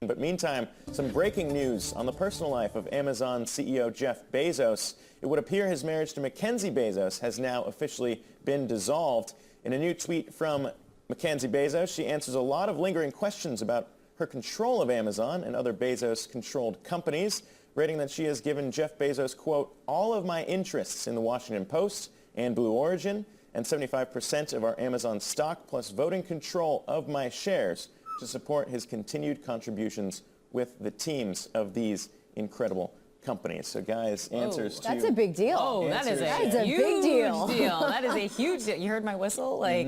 But meantime, some breaking news on the personal life of Amazon CEO Jeff Bezos. It would appear his marriage to Mackenzie Bezos has now officially been dissolved. In a new tweet from Mackenzie Bezos, she answers a lot of lingering questions about her control of Amazon and other Bezos-controlled companies, writing that she has given Jeff Bezos, quote, all of my interests in the Washington Post and Blue Origin and 75% of our Amazon stock plus voting control of my shares to support his continued contributions with the teams of these incredible companies. So guys, answers to... That's a big deal. Oh, that is a huge big deal. That is a huge deal. You heard my whistle? Like,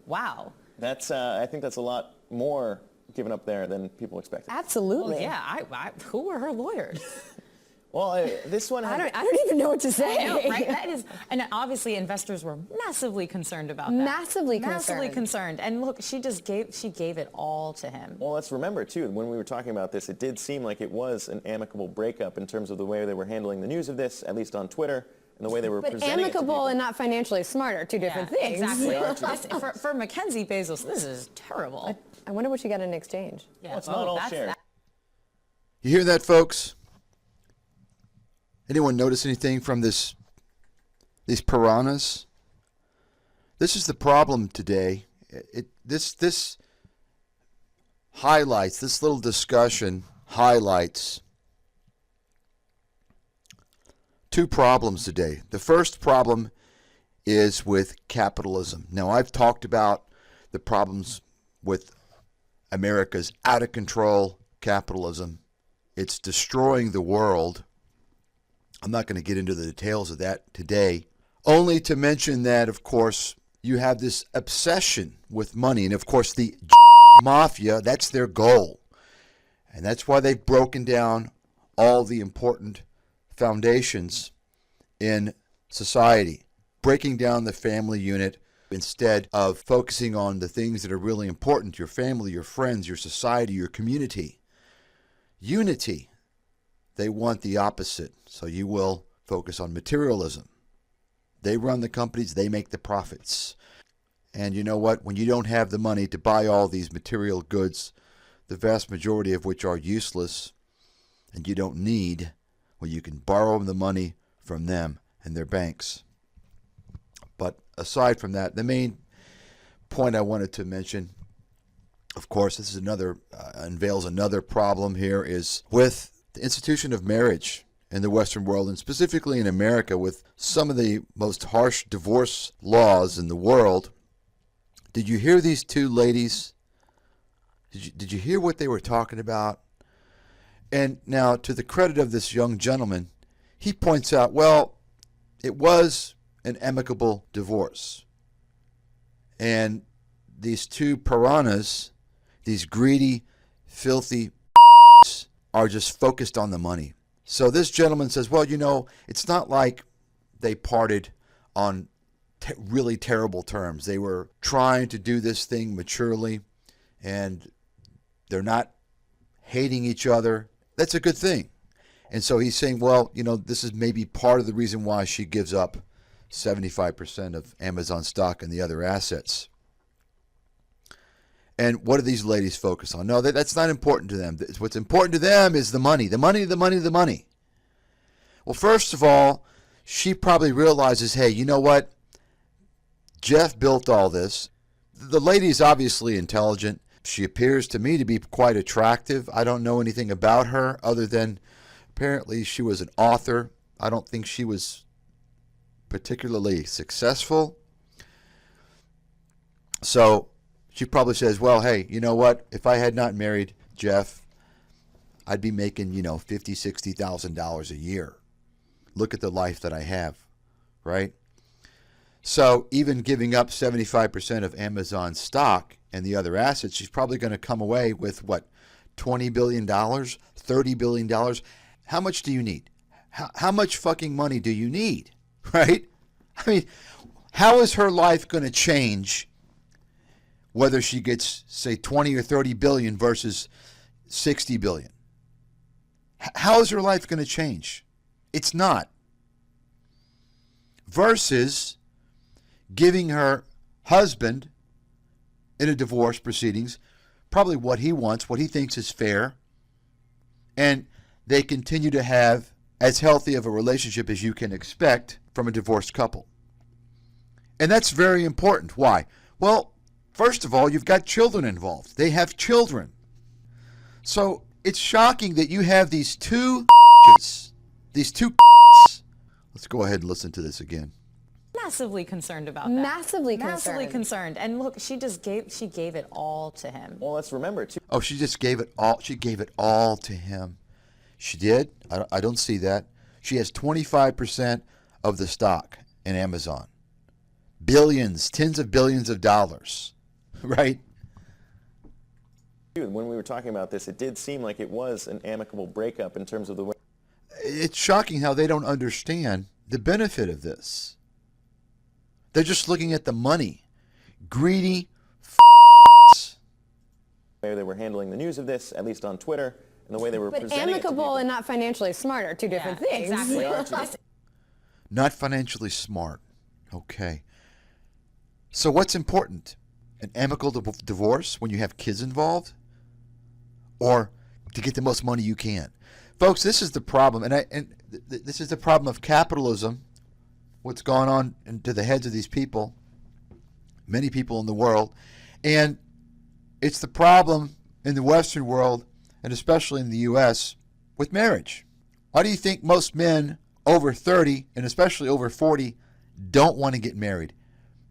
wow. That's, I think that's a lot more given up there than people expected. Absolutely. Well, yeah, who were her lawyers? Well, this one... I don't even know what to say. I know, right? That is, and obviously investors were massively concerned about that. Massively concerned. And look, she gave it all to him. Well, let's remember, too, when we were talking about this, it did seem like it was an amicable breakup in terms of the way they were handling the news of this, at least on Twitter, and the way they were presenting it to people. Amicable and not financially smart are two different things. Exactly. For Mackenzie Bezos, this is terrible. I wonder what she got in exchange. Yeah, well, it's not all shared. You hear that, folks? Anyone notice anything from these piranhas? This is the problem today. This highlights, this little discussion highlights two problems today. The first problem is with capitalism. Now, I've talked about the problems with America's out of control capitalism. It's destroying the world. I'm not going to get into the details of that today, only to mention that, of course, you have this obsession with money. And, of course, the mafia, that's their goal. And that's why they've broken down all the important foundations in society, breaking down the family unit instead of focusing on the things that are really important, your family, your friends, your society, your community. Unity. They want the opposite, so you will focus on materialism. They run the companies, they make the profits. And you know what? When you don't have the money to buy all these material goods, the vast majority of which are useless and you don't need, well, you can borrow the money from them and their banks. But aside from that, the main point I wanted to mention, of course, this is unveils another problem here, is with the institution of marriage in the Western world, and specifically in America, with some of the most harsh divorce laws in the world. Did you hear these two ladies? Did you hear what they were talking about? And now, to the credit of this young gentleman, he points out, well, it was an amicable divorce. And these two piranhas, these greedy, filthy are just focused on the money. So this gentleman says, well, you know, it's not like they parted on really terrible terms. They were trying to do this thing maturely, and they're not hating each other. That's a good thing. And so he's saying, well, you know, this is maybe part of the reason why she gives up 75% of Amazon stock and the other assets. And what do these ladies focus on? No, that's not important to them. What's important to them is the money, the money, the money, the money. Well, first of all, she probably realizes, hey, you know what? Jeff built all this. The lady is obviously intelligent. She appears to me to be quite attractive. I don't know anything about her other than apparently she was an author. I don't think she was particularly successful. So she probably says, well, hey, you know what? If I had not married Jeff, I'd be making, $50,000, $60,000 a year. Look at the life that I have, right? So even giving up 75% of Amazon stock and the other assets, she's probably going to come away with, what, $20 billion, $30 billion? How much do you need? How much fucking money do you need, right? I mean, how is her life going to change whether she gets, say, 20 or 30 billion versus 60 billion? How is her life going to change? It's not. Versus giving her husband in a divorce proceedings probably what he wants, what he thinks is fair, and they continue to have as healthy of a relationship as you can expect from a divorced couple. And that's very important. Why? Well, first of all, you've got children involved. They have children. So it's shocking that you have these two. Let's go ahead and listen to this again. Massively concerned about that. Massively Massively concerned. concerned. And look, she gave it all to him. Well, let's remember, too. Oh, she just gave it all. She gave it all to him. She did? I don't see that. She has 25% of the stock in Amazon. Billions, tens of billions of dollars, right? When we were talking about this, it did seem like it was an amicable breakup in terms of the way. It's shocking how they don't understand the benefit of this. They're just looking at the money. Greedy They were handling the news of this, at least on Twitter, and the way they were But presenting amicable it and not financially smart are two different things. Exactly. Not financially smart. Okay. So what's important? An amicable divorce when you have kids involved? Or to get the most money you can? Folks, this is the problem, and this is the problem of capitalism, what's gone on into the heads of these people, many people in the world, and it's the problem in the Western world, and especially in the U.S., with marriage. Why do you think most men over 30, and especially over 40, don't want to get married?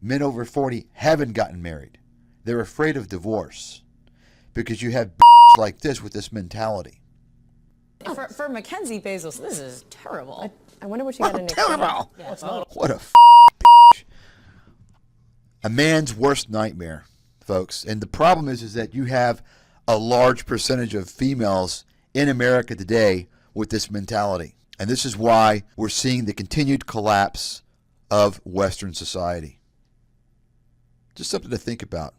Men over 40 haven't gotten married. They're afraid of divorce because you have like this with this mentality. For Mackenzie Bezos, this is terrible. I wonder what she got in exchange. Terrible! What a a man's worst nightmare, folks. And the problem is that you have a large percentage of females in America today with this mentality. And this is why we're seeing the continued collapse of Western society. Just something to think about.